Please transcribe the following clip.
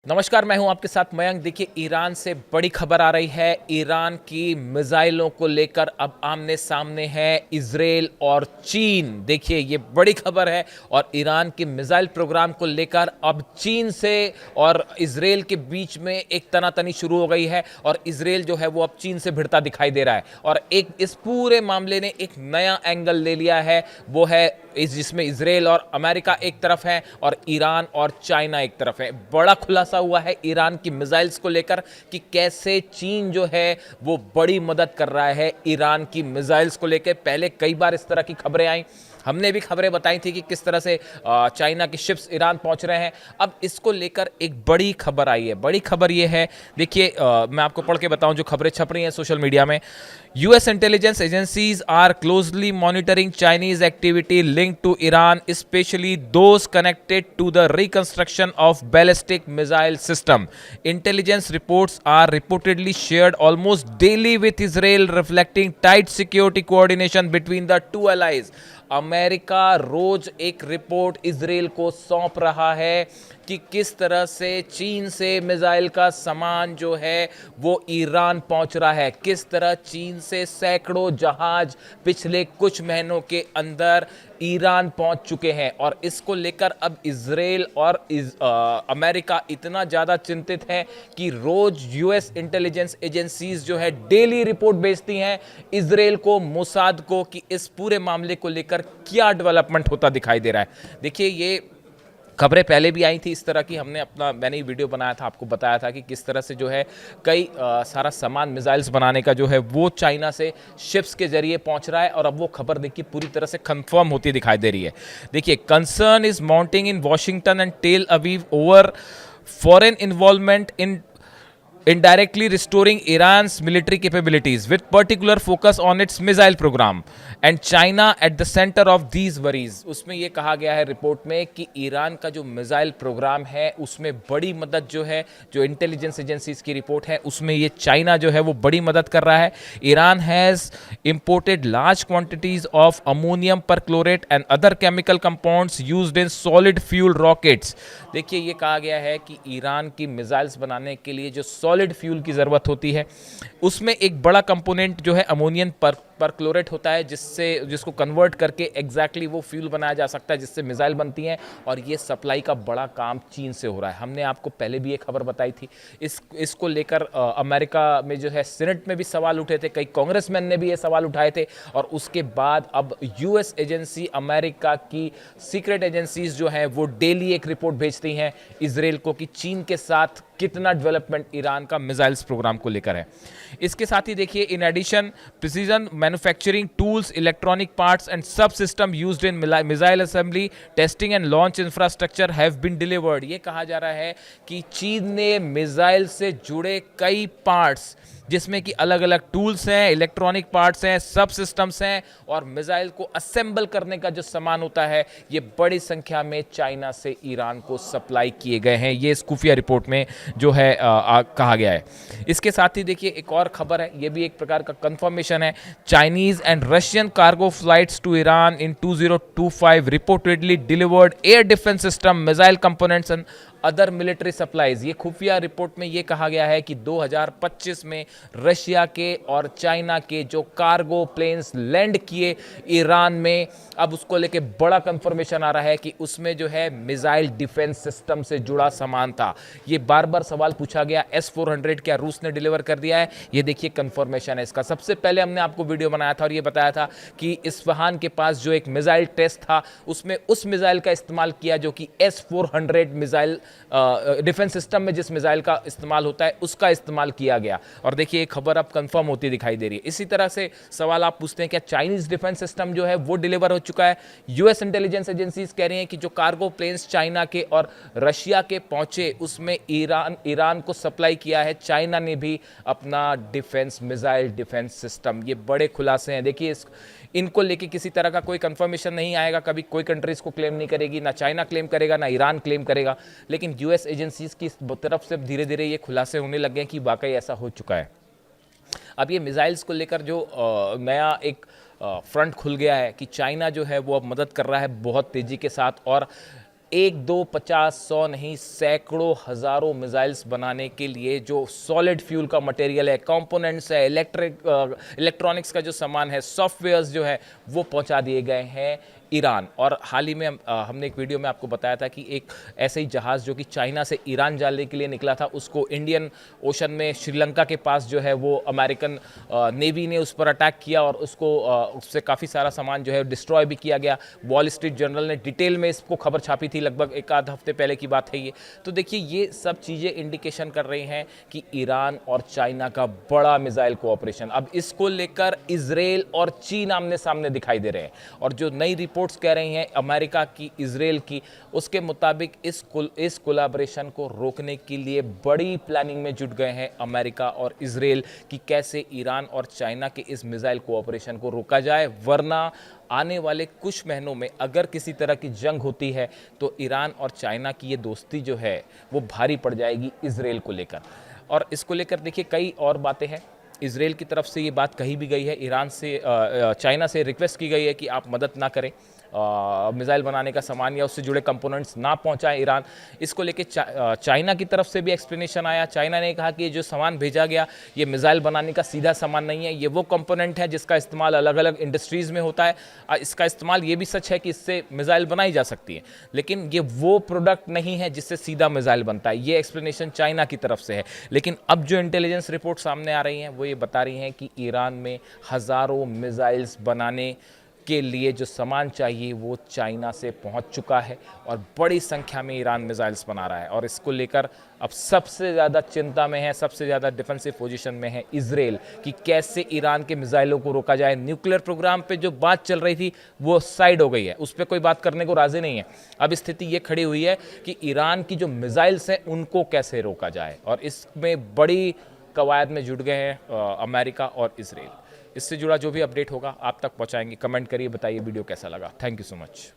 नमस्कार, मैं हूं आपके साथ मयंक। देखिए, ईरान से बड़ी खबर आ रही है। ईरान की मिसाइलों को लेकर अब आमने सामने है इजराइल और चीन। देखिए, ये बड़ी खबर है और ईरान के मिसाइल प्रोग्राम को लेकर अब चीन से और इजराइल के बीच में एक तनातनी शुरू हो गई है और इजराइल जो है वो अब चीन से भिड़ता दिखाई दे रहा है और एक इस पूरे मामले ने एक नया एंगल ले लिया है। वो है जिसमें इजराइल और अमेरिका एक तरफ है और ईरान और चाइना एक तरफ है। बड़ा खुलासा हुआ है ईरान की मिसाइल्स को लेकर कि कैसे चीन जो है वो बड़ी मदद कर रहा है ईरान की मिसाइल्स को लेकर। पहले कई बार इस तरह की खबरें आई, हमने भी खबरें बताई थी कि किस तरह से चाइना के शिप्स ईरान पहुंच रहे हैं। अब इसको लेकर एक बड़ी खबर आई है। बड़ी खबर ये है, देखिए, मैं आपको पढ़ के बताऊं जो खबरें छप रही हैं सोशल मीडिया में। US intelligence agencies are closely monitoring Chinese activity linked to Iran, specially those connected to the reconstruction of ballistic missile system. Intelligence reports are reportedly shared almost daily with Israel, reflecting tight security coordination between the two allies. America रोज एक report Israel को सौंप रहा है कि किस तरह से चीन से मिसाइल का सामान जो है वो ईरान पहुंच रहा है, किस तरह चीन से सैकड़ों जहाज पिछले कुछ महीनों के अंदर ईरान पहुंच चुके हैं। और इसको लेकर अब इजराइल और अमेरिका इतना ज़्यादा चिंतित है कि रोज यूएस इंटेलिजेंस एजेंसीज जो है डेली रिपोर्ट भेजती हैं इजराइल को, मोसाद को, कि इस पूरे मामले को लेकर क्या डेवलपमेंट होता दिखाई दे रहा है। देखिए, ये खबरें पहले भी आई थी इस तरह की। मैंने ही वीडियो बनाया था, आपको बताया था कि किस तरह से जो है कई सारा सामान मिसाइल्स बनाने का जो है वो चाइना से शिप्स के जरिए पहुंच रहा है और अब वो खबर देखिए पूरी तरह से कंफर्म होती दिखाई दे रही है। देखिए, concern is mounting in Washington and Tel Aviv over foreign involvement in indirectly restoring Iran's military capabilities, with particular focus on its missile program, and China at the center of these worries। उसमें ये कहा गया है report में कि Iran का जो missile programme है उसमें बड़ी मदद जो है, जो इंटेलिजेंस एजेंसीज की रिपोर्ट है उसमें ये चाइना जो है वो बड़ी मदद कर रहा है। Iran has imported large quantities of ammonium perchlorate and other chemical compounds used in solid fuel rockets। देखिए, ये कहा गया है कि ईरान की मिसाइल्स बनाने के लिए जो सॉलिड फ्यूल की ज़रूरत होती है उसमें एक बड़ा कंपोनेंट जो है अमोनियम परक्लोरेट होता है, जिसको कन्वर्ट करके एग्जैक्टली वो फ्यूल बनाया जा सकता है जिससे मिसाइल बनती हैं। और ये सप्लाई का बड़ा काम चीन से हो रहा है। हमने आपको पहले भी ये खबर बताई थी। इसको लेकर अमेरिका में जो है सीनेट में भी सवाल उठे थे, कई कांग्रेसमैन ने भी ये सवाल उठाए थे। और उसके बाद अब यूएस एजेंसी, अमेरिका की सीक्रेट एजेंसीज जो हैं वो डेली एक रिपोर्ट भेजती हैं इजराइल को कि चीन के साथ कितना डेवलपमेंट ईरान का मिसाइल्स प्रोग्राम को लेकर है। इसके साथ ही देखिए, in addition precision manufacturing tools, electronic parts and sub system used in missile assembly, testing and launch infrastructure have been delivered. ये कहा जा रहा है कि चीन ने मिसाइल से जुड़े कई पार्ट्स, जिसमें कि अलग अलग टूल्स हैं, इलेक्ट्रॉनिक पार्ट्स हैं, सब सिस्टम्स हैं और मिसाइल को असेंबल करने का जो सामान होता है, ये बड़ी संख्या में चाइना से ईरान को सप्लाई किए गए हैं। ये इस खुफिया रिपोर्ट में जो है कहा गया है। इसके साथ ही देखिए, एक और खबर है, ये भी एक प्रकार का कंफर्मेशन है। Chinese and Russian cargo flights to Iran in 2025 reportedly delivered air defence system, missile components and other military supplies. ये खुफिया रिपोर्ट में ये कहा गया है कि 2025 में रशिया के और चाइना के जो कार्गो प्लेन्स लैंड किए ईरान में, अब उसको लेके बड़ा कंफर्मेशन आ रहा है कि उसमें जो है मिसाइल डिफेंस सिस्टम से जुड़ा सामान था। ये बार बार सवाल पूछा गया, S-400 क्या रूस ने डिलीवर कर दिया है? ये देखिए कंफर्मेशन है इसका। सबसे पहले हमने आपको वीडियो बनाया था और ये बताया था कि इस्फहान के पास जो एक मिसाइल टेस्ट था उसमें उस मिसाइल का इस्तेमाल किया जो कि S-400 मिसाइल डिफेंस सिस्टम में जिस मिसाइल का इस्तेमाल होता है उसका इस्तेमाल किया गया। और देखिए, खबर अब कंफर्म होती दिखाई दे रही है। इसी तरह से सवाल आप पूछते हैं क्या चाइनीज डिफेंस सिस्टम जो है वो डिलीवर हो चुका है? यूएस इंटेलिजेंस एजेंसीज कह रही हैं कि जो कार्गो प्लेन्स चाइना के और रशिया के पहुंचे उसमें ईरान को सप्लाई किया है चाइना ने भी अपना डिफेंस, मिसाइल डिफेंस सिस्टम। ये बड़े खुलासे हैं। देखिए, इनको लेके किसी तरह का कोई कंफर्मेशन नहीं आएगा, कभी कोई कंट्रीज को क्लेम नहीं करेगी, ना चाइना क्लेम करेगा ना ईरान क्लेम करेगा, लेकिन यूएस एजेंसीज की तरफ से धीरे धीरे ये खुलासे होने लगे हैं कि वाकई ऐसा हो चुका है। अब ये मिसाइल्स को लेकर जो नया एक फ्रंट खुल गया है कि चाइना जो है वो अब मदद कर रहा है बहुत तेज़ी के साथ। और एक दो 50-100 नहीं, सैकड़ों हजारों मिसाइल्स बनाने के लिए जो सॉलिड फ्यूल का मटेरियल है, कंपोनेंट्स है, इलेक्ट्रॉनिक्स का जो सामान है, सॉफ्टवेयर्स जो है, वो पहुंचा दिए गए हैं ईरान। और हाल ही में हमने एक वीडियो में आपको बताया था कि एक ऐसे ही जहाज़ जो कि चाइना से ईरान जाने के लिए निकला था, उसको इंडियन ओशन में श्रीलंका के पास जो है वो अमेरिकन नेवी ने उस पर अटैक किया और उसको उससे काफ़ी सारा सामान जो है डिस्ट्रॉय भी किया गया। वॉल स्ट्रीट जर्नल ने डिटेल में इसको खबर छापी थी, लगभग एक आध हफ्ते पहले की बात है ये। तो देखिए, ये सब चीज़ें इंडिकेशन कर रही हैं कि ईरान और चाइना का बड़ा मिसाइल कोऑपरेशन, अब इसको लेकर इजराइल और चीन आमने सामने दिखाई दे रहे हैं। और जो नई रिपोर्ट्स कह रही हैं अमेरिका की, इजराइल की, उसके मुताबिक इस कोलैबोरेशन को रोकने के लिए बड़ी प्लानिंग में जुट गए हैं अमेरिका और इजराइल कि कैसे ईरान और चाइना के इस मिसाइल कोऑपरेशन को रोका जाए, वरना आने वाले कुछ महीनों में अगर किसी तरह की जंग होती है तो ईरान और चाइना की ये दोस्ती जो है वो भारी पड़ जाएगी इजराइल को लेकर। और इसको लेकर देखिए कई और बातें हैं। इजराइल की तरफ से ये बात कही भी गई है, ईरान से चाइना से रिक्वेस्ट की गई है कि आप मदद ना करें, मिसाइल बनाने का सामान या उससे जुड़े कंपोनेंट्स ना पहुंचाएं ईरान। इसको लेके चाइना की तरफ से भी एक्सप्लेनेशन आया। चाइना ने कहा कि ये जो सामान भेजा गया ये मिसाइल बनाने का सीधा सामान नहीं है, ये वो कंपोनेंट है जिसका इस्तेमाल अलग अलग इंडस्ट्रीज़ में होता है। इसका इस्तेमाल ये भी सच है कि इससे मिसाइल बनाई जा सकती है, लेकिन ये वो प्रोडक्ट नहीं है जिससे सीधा मिसाइल बनता है। ये एक्सप्लेनेशन चाइना की तरफ से है। लेकिन अब जो इंटेलिजेंस रिपोर्ट सामने आ रही हैं वो ये बता रही हैं कि ईरान में हज़ारों मिसाइल्स बनाने के लिए जो सामान चाहिए वो चाइना से पहुंच चुका है और बड़ी संख्या में ईरान मिसाइल्स बना रहा है। और इसको लेकर अब सबसे ज़्यादा चिंता में है, सबसे ज़्यादा डिफेंसिव पोजीशन में है इजराइल कि कैसे ईरान के मिसाइलों को रोका जाए। न्यूक्लियर प्रोग्राम पे जो बात चल रही थी वो साइड हो गई है, उस पर कोई बात करने को राजी नहीं है। अब स्थिति ये खड़ी हुई है कि ईरान की जो मिसाइल्स हैं उनको कैसे रोका जाए, और इसमें बड़ी कवायद में जुट गए हैं अमेरिका और इजराइल। इससे जुड़ा जो भी अपडेट होगा आप तक पहुंचाएंगे। कमेंट करिए, बताइए वीडियो कैसा लगा। Thank you so much.